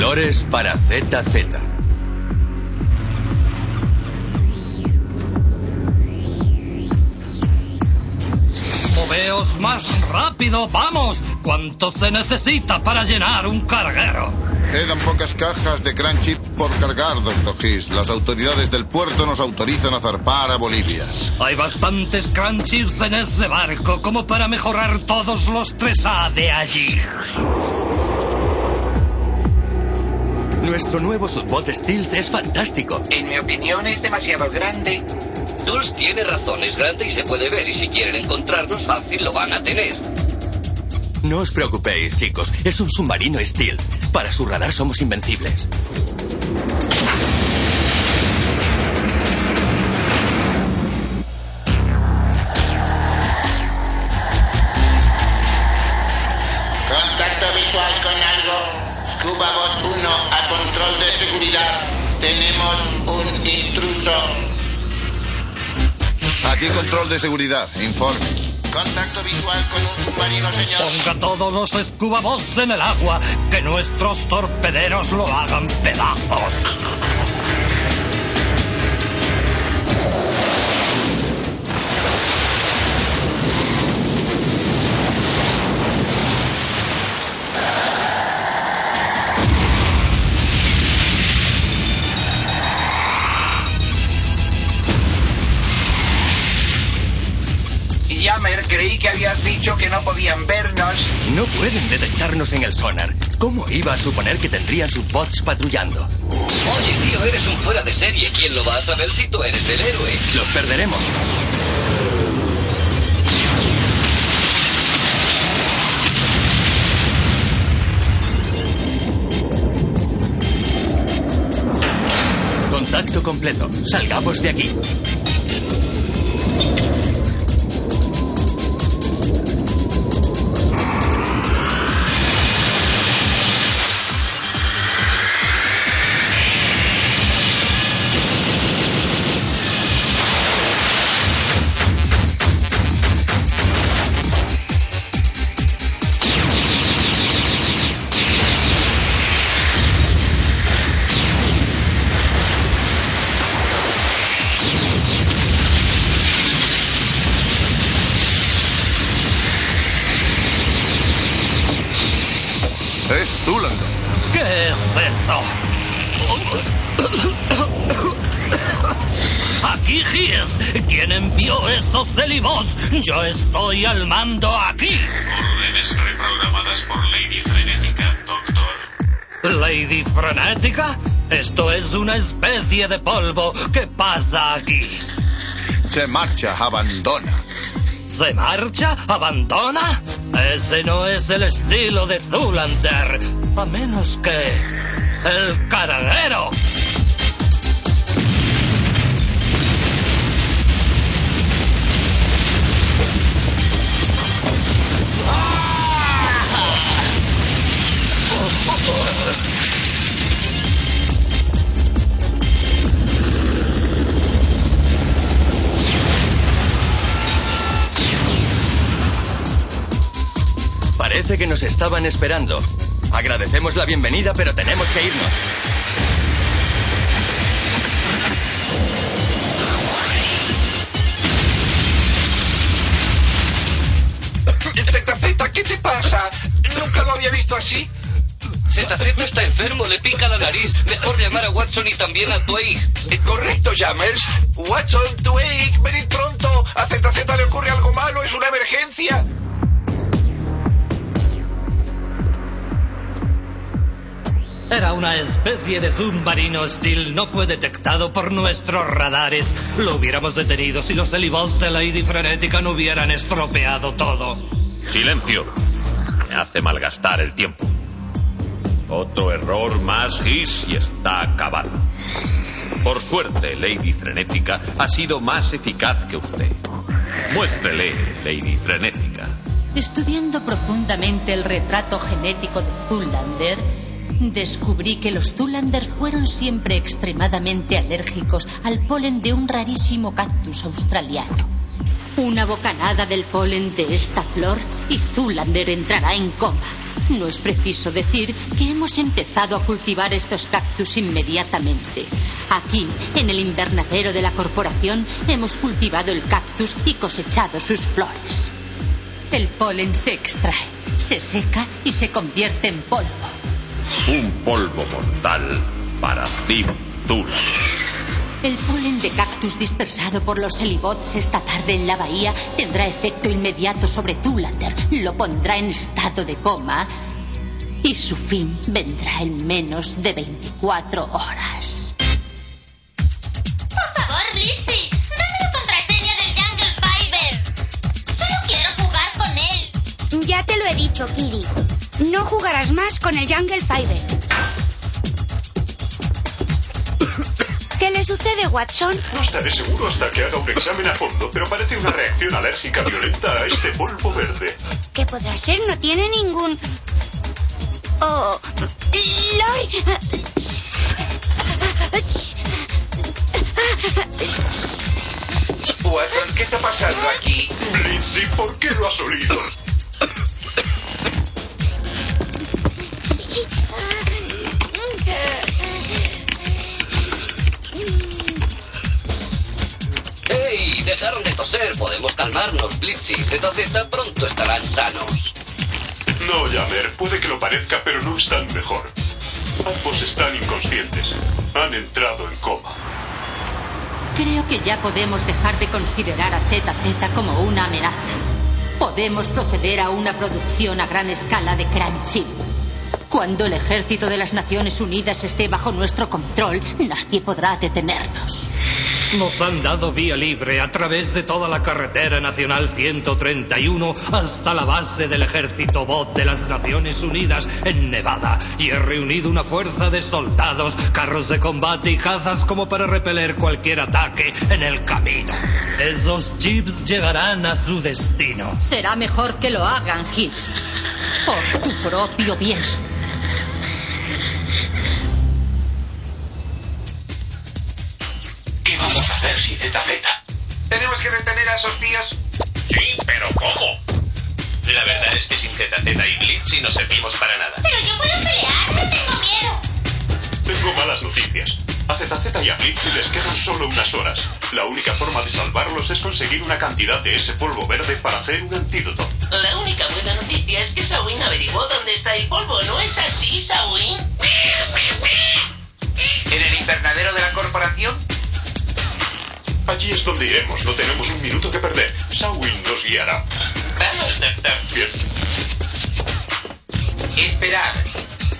Flores para ZZ. ¡Moveos más rápido! ¡Vamos! ¿Cuánto se necesita para llenar un carguero? Quedan pocas cajas de Gran Chip por cargar, Dr. Hiss. Las autoridades del puerto nos autorizan a zarpar a Bolivia. Hay bastantes Gran Chips en ese barco como para mejorar todos los 3A de allí. Nuestro nuevo subbot Stealth es fantástico. En mi opinión es demasiado grande. Dulce tiene razón, es grande y se puede ver, y si quieren encontrarnos fácil lo van a tener. No os preocupéis, chicos. Es un submarino Stealth. Para su radar somos invencibles. Contacto visual con algo. Scuba Bot 1 a control de seguridad. Tenemos un intruso. Aquí control de seguridad. Informe. Contacto visual con un submarino, señor. Ponga todos los Scuba Bots en el agua, que nuestros torpederos lo hagan pedazos. Jammer, creí que habías dicho que no podían vernos. No pueden detectarnos en el sonar. ¿Cómo iba a suponer que tendrían sus bots patrullando? Oye, tío, eres un fuera de serie. ¿Quién lo va a saber si tú eres el héroe? Los perderemos. Contacto completo. Salgamos de aquí. Es Zoolander. ¿Qué es eso? Aquí Hiss. ¿Quién envió esos Celibots? Yo estoy al mando aquí. Órdenes reprogramadas por Lady Frenética, doctor. ¿Lady Frenética? Esto es una especie de polvo. ¿Qué pasa aquí? Se marcha, abandona. ¿Se marcha? ¿Abandona? Ese no es el estilo de Zoolander. A menos que... ¡el carguero! Parece que nos estaban esperando. Agradecemos la bienvenida, pero tenemos que irnos. ZZ, ¿qué te pasa? Nunca lo había visto así. ZZ está enfermo, le pica la nariz. Mejor llamar a Watson y también a Twig. Correcto, Jammers. Watson, Twig, venid pronto. A ZZ le ocurre algo malo, es una emergencia. Era una especie de submarino Steel. No fue detectado por nuestros radares. Lo hubiéramos detenido si los Celibots de Lady Frenética no hubieran estropeado todo. Silencio. Me hace malgastar el tiempo. Otro error más, Hiss, y está acabado. Por suerte, Lady Frenética ha sido más eficaz que usted. Muéstrele, Lady Frenética. Estudiando profundamente el retrato genético de Zoolander, descubrí que los Zoolander fueron siempre extremadamente alérgicos al polen de un rarísimo cactus australiano. Una bocanada del polen de esta flor y Zoolander entrará en coma. No es preciso decir que hemos empezado a cultivar estos cactus inmediatamente. Aquí, en el invernadero de la corporación, hemos cultivado el cactus y cosechado sus flores. El polen se extrae, se seca y se convierte en polvo. Un polvo mortal para Team Thullander. El polen de cactus dispersado por los Helibots esta tarde en la bahía tendrá efecto inmediato sobre Thullander. Lo pondrá en estado de coma y su fin vendrá en menos de 24 horas. Por favor, Blitzy, dame la contraseña del Jungle Fiber. Solo quiero jugar con él. Ya te lo he dicho, Kiri. No jugarás más con el Jungle Fiber. ¿Qué le sucede, Watson? No estaré seguro hasta que haga un examen a fondo, pero parece una reacción alérgica violenta a este polvo verde. ¿Qué podrá ser? No tiene ningún... Oh... Lori... Watson, ¿qué está pasando aquí? Blitzy, ¿por qué lo has olido? ¡Hey! Dejaron de toser. Podemos calmarnos. Blitzy y ZZ pronto estarán sanos. No, Jammer, puede que lo parezca, pero no están mejor. Ambos están inconscientes. Han entrado en coma. Creo que ya podemos dejar de considerar a ZZ como una amenaza. Podemos proceder a una producción a gran escala de Crunch Chip. Cuando el ejército de las Naciones Unidas esté bajo nuestro control, nadie podrá detenernos. Nos han dado vía libre a través de toda la carretera nacional 131 hasta la base del ejército bot de las Naciones Unidas en Nevada. Y he reunido una fuerza de soldados, carros de combate y cazas como para repeler cualquier ataque en el camino. Esos chips llegarán a su destino. Será mejor que lo hagan, Hiss. Por tu propio bien. ¿Qué vamos a hacer sin ZZ? ¿Tenemos que detener a esos tíos? Sí, pero ¿cómo? La verdad es que sin ZZ y Blitzy no servimos para nada. Pero yo puedo pelear, no tengo miedo. Tengo malas noticias. A ZZ y a Blitzy les quedan solo unas horas. La única forma de salvarlos es conseguir una cantidad de ese polvo verde para hacer un antídoto. La única buena noticia es que Sawin averiguó dónde está el polvo. ¿No es así, Sawin? ¿En el invernadero de la corporación? Allí es donde iremos. No tenemos un minuto que perder. Sawin nos guiará. Vamos, doctor. Bien. Esperad.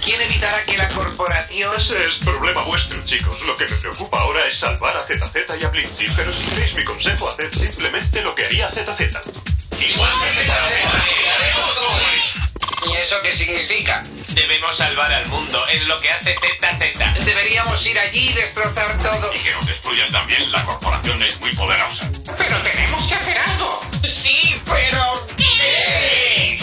¿Quién evitará que la corporación...? Ese es problema vuestro, chicos. Lo que me preocupa ahora es salvar a ZZ y a Blitzy. Pero si queréis mi consejo, haced simplemente lo que haría ZZ. Igual que ZZ, haremos como él. ¿Y eso qué significa? Debemos salvar al mundo. Es lo que hace ZZ. Deberíamos ir allí y destrozar todo. Y que nos destruyan también. La corporación es muy poderosa. Pero tenemos que hacer algo. Sí, pero... ¿Qué?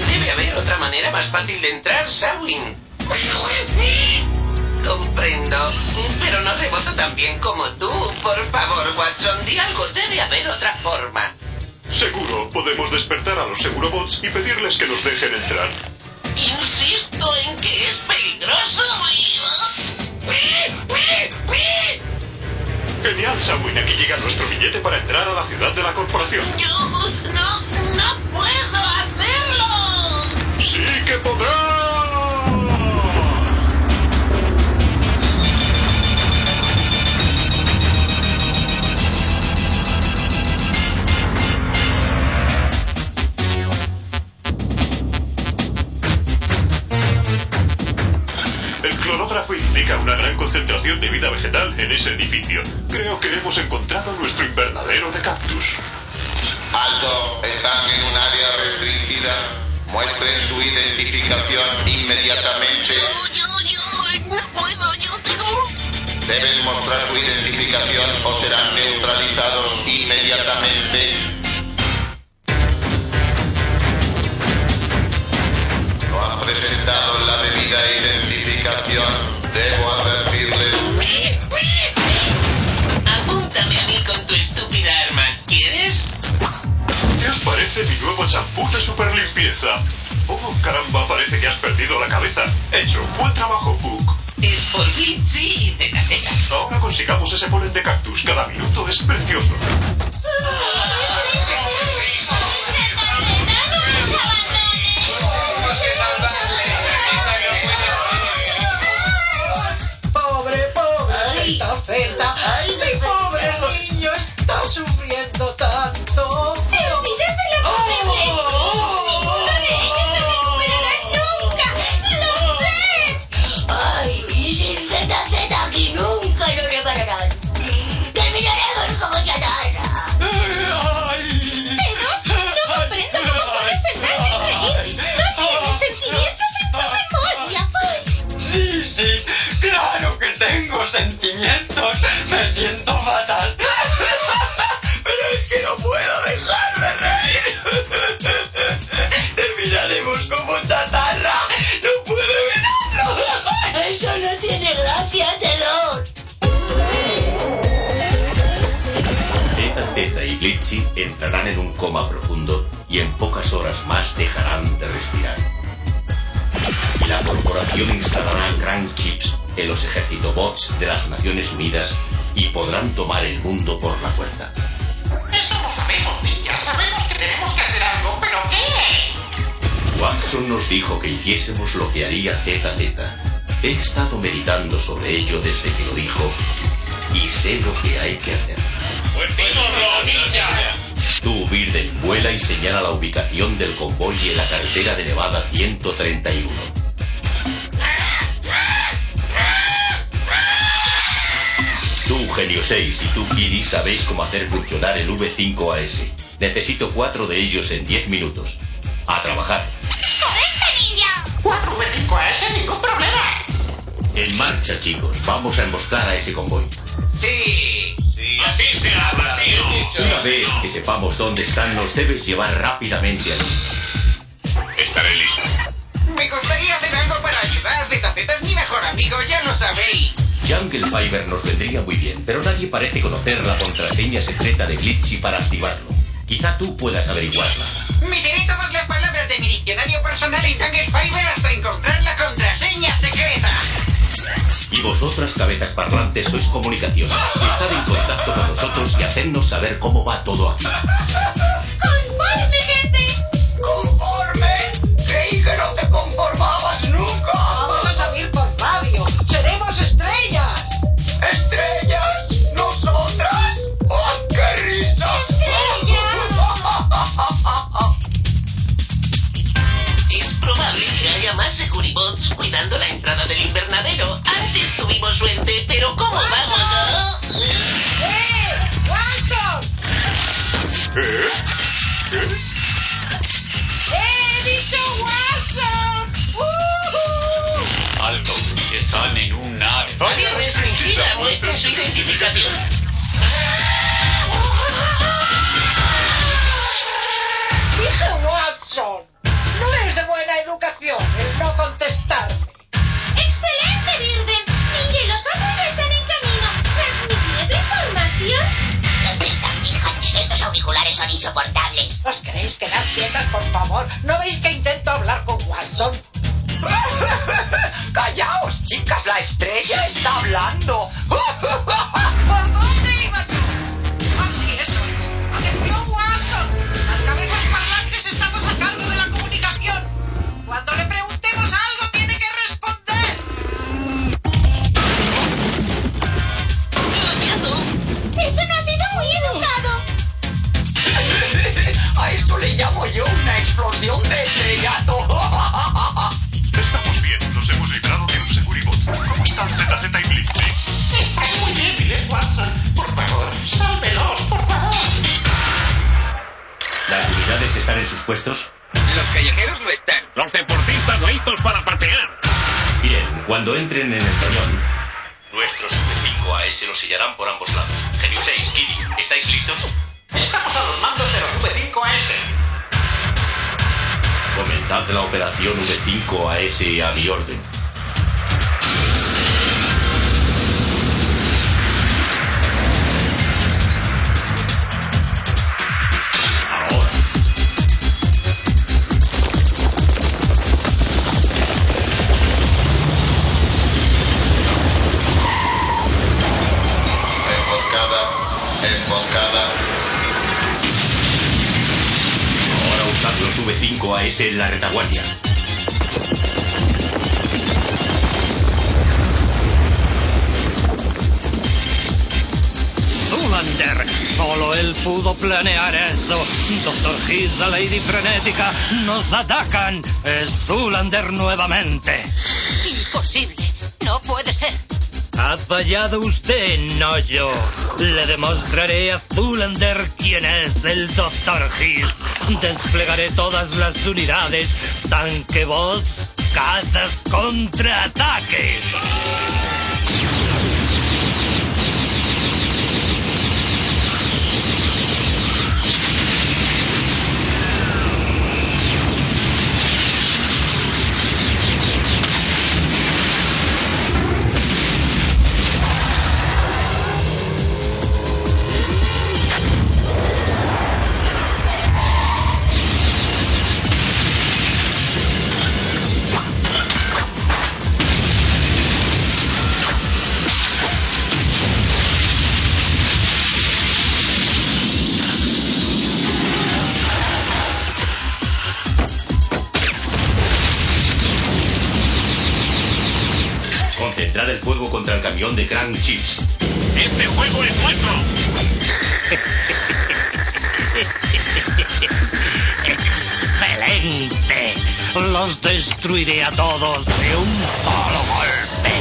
Debe haber otra manera más fácil de entrar, Sawin. Comprendo, pero no reboto tan bien como tú. Por favor, Watson, di algo. Debe haber otra forma. Seguro, podemos despertar a los Segurobots y pedirles que nos dejen entrar. Insisto en que es peligroso. Genial, Sawin. Aquí llega nuestro billete para entrar a la ciudad de la corporación. Yo no puedo hacerlo. ¡Sí que podrá! El clorógrafo indica una gran concentración de vida vegetal en ese edificio. Creo que hemos encontrado nuestro invernadero de cactus. Alto, están en un área restringida. Muestren su identificación inmediatamente. Yo no puedo, yo tengo... Deben mostrar su identificación o serán neutralizados inmediatamente. No han presentado la debida identificación. Debo advertirles. precioso. Pobre Zeta. Mi pobre niño está sufriendo tanto. ¡Te olvidas de la pobre Blitzy! ¡Ninguno de ellos se recuperará nunca! ¡Lo sé! Ay, y sin Zeta aquí nunca lo repararán. Terminaremos como chatarra. Pero no comprendo cómo puedes pensar en reír. No tienes sentimientos en tu memoria. Sí, claro que tengo sentimientos. Me siento fatal. Pero es que no puedo dejar de reír. Terminaremos como chatarra. No puedo evitarlo. Eso no tiene gracia, Tedor. Zeta y Blitzy entrarán en un coma profundo y en pocas horas más dejarán de respirar. La corporación instalará Grand Chips en los ejércitobots de las Naciones Unidas y podrán tomar el mundo por la fuerza. Eso lo sabemos, Ninja. Sabemos que tenemos que hacer algo, ¿pero qué? Watson nos dijo que hiciésemos lo que haría ZZ. He estado meditando sobre ello desde que lo dijo y sé lo que hay que hacer. ¡Pues dímoslo, Ninja! Tú, Birden, vuela y señala la ubicación del convoy en la carretera de Nevada 131. Tú, Genio 6, y tú, Kiddy, sabéis cómo hacer funcionar el V5AS. Necesito 4 de ellos en 10 minutos. ¡A trabajar! ¡Correcto, ninja! 4 V5S, ningún problema. En marcha, chicos. Vamos a emboscar a ese convoy. Sí. Así se habla, tío. Una vez que sepamos dónde están, nos debes llevar rápidamente allí. Estaré listo. Me gustaría hacer algo para ayudar. ZZ es mi mejor amigo, ya lo sabéis. Jungle Fiber nos vendría muy bien, pero nadie parece conocer la contraseña secreta de Blitzy para activarlo. Quizá tú puedas averiguarla. Miraré todas las palabras de mi diccionario personal en Jungle Fiber hasta encontrar la contraseña secreta. Y vosotras, cabezas parlantes, sois comunicación. Estad en contacto con nosotros y hacednos saber cómo va todo aquí. ¡Conforme, jefe! ¿Conforme? Creí que no te conformabas nunca. Vamos a salir por radio. ¡Seremos estrellas! ¿Estrellas? ¿Nosotras? ¡Oh, qué risa! Es probable que haya más Securibots cuidando la entrada del invernadero. Antes tuvimos suerte, pero ¿cómo vamos, no? ¡Watson! ¿Qué? ¡He dicho Watson! Alto, están en un nave. Área restringida, muestre su identificación. Dije Watson. No es de buena educación el no contestarme. ¡Excelente, Birden! Ninja y los otros ya están en camino. ¿Transmitiendo información? ¿Dónde están, hija? Estos auriculares son insoportables. ¿Os queréis quedar quietas, por favor? ¿No veis que intento hablar con Watson? ¡Callaos, chicas! ¡La estrella está hablando! ¿Por dónde iba tú? Ah, sí, eso es. ¡Atención, Watson! Las cabezas parlantes estamos a cargo de la comunicación. Cuando le preguntemos algo, tiene que responder. ¡Eso no ha sido muy educado! A esto le llamo yo una explosión de estrellato. Estamos bien. Nos hemos librado de un Securibot. ¿Cómo están ZZ y Blitzy? Están muy débiles, Watson. Por favor, sálvelos, por favor. ¿Las unidades están en sus puestos? Los callejeros lo están. Los deportistas listos para patear. Bien, cuando entren en el cañón, nuestros V5AS los sellarán por ambos lados. Genio 6, Kiddy, ¿estáis listos? Estamos a los mandos de los V5S. Comenzad la operación V5AS a mi orden. Ahora. Emboscada. ese en la retaguardia. Zoolander, solo él pudo planear eso. Dr. Hiss, la Lady Frenética, nos atacan. Es Zoolander nuevamente. Imposible. No puede ser. Ha fallado usted, no yo. Le demostraré a Zoolander quién es el Dr. Hiss. Desplegaré todas las unidades. Tanque voz, cazas, contraataques. Concentrad el fuego contra el camión de Grand Chips. ¡Este juego es nuestro! ¡Excelente! Los destruiré a todos de un solo golpe.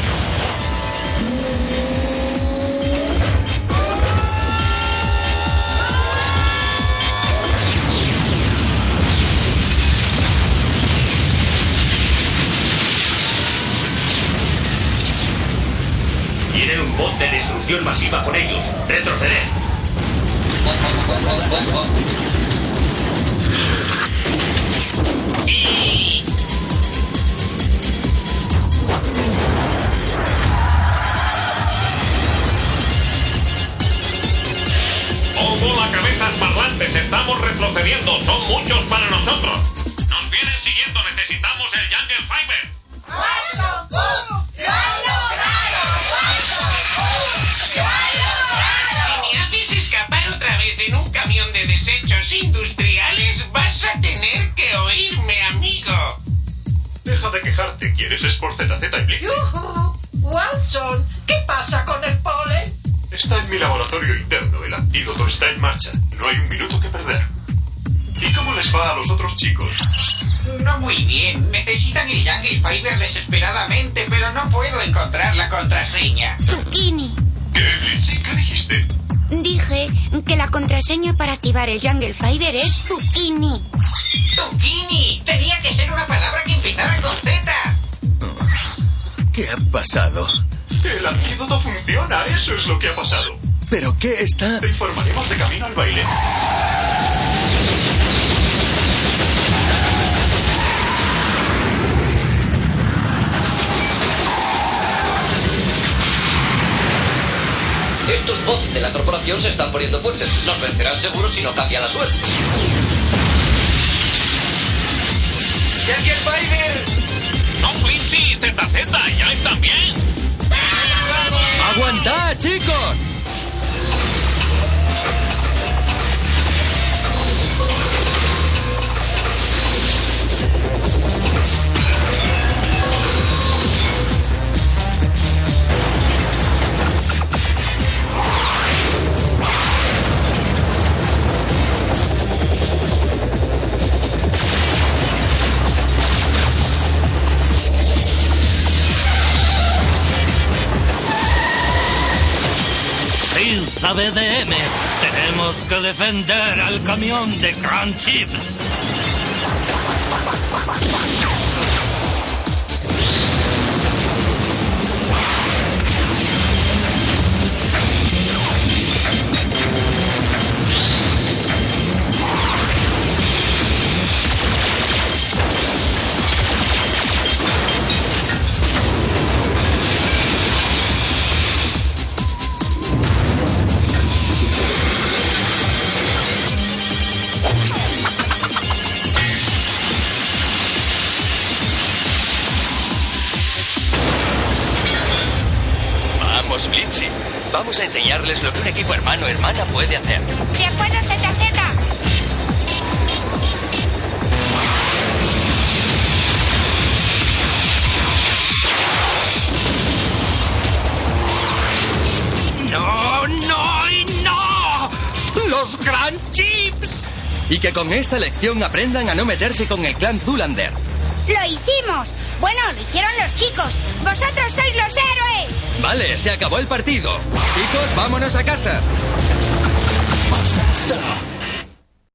Tienen un bot de destrucción masiva con ellos. Retroceder. ¡Oh, bola, cabezas parlantes! ¡Estamos retrocediendo! ¡Son muchos para nosotros! ¡Nos vienen siguiendo! ¡Necesitamos el Jungle Fiber! ¡Watson! ¡Lo han logrado! ¡Watson! ¡Lo han logrado! Si me haces escapar otra vez en un camión de desechos industriales, vas a tener que oírme, amigo. Deja de quejarte. ¿Quieres Sport ZZ y Blitz? ¡Yujú! Watson, ¿qué pasa con el polen? Está en mi laboratorio interno. El antídoto está en marcha. No hay un minuto que perder. ¿Y cómo les va a los otros chicos? No muy bien. Necesitan el Jungle Fiber desesperadamente, pero no puedo encontrar la contraseña. Zucchini. ¿Qué, Blitzy? ¿Qué dijiste? Dije que la contraseña para activar el Jungle Fiber es Zucchini. ¡Zucchini! Tenía que ser una palabra que empezara con Z. ¿Qué ha pasado? El antídoto funciona. Eso es lo que ha pasado. ¿Pero qué está...? Te informaremos de camino al baile. Estos bots de la corporación se están poniendo fuertes. Nos vencerán seguro si no cambia la suerte. ¡Jungle Fiber! ¡Son Blitzy y ZZ! ¡Ya están bien! ¡Aguantad, chicos! BDM, tenemos que defender al camión de Grand Chips. Blitzy. Vamos a enseñarles lo que un equipo hermano o hermana puede hacer. De acuerdo, ZZ. Y que con esta lección aprendan a no meterse con el clan Zoolander. ¡Lo hicimos! Bueno, lo hicieron los chicos. ¡Vosotros sois los héroes! Vale, se acabó el partido. Chicos, vámonos a casa.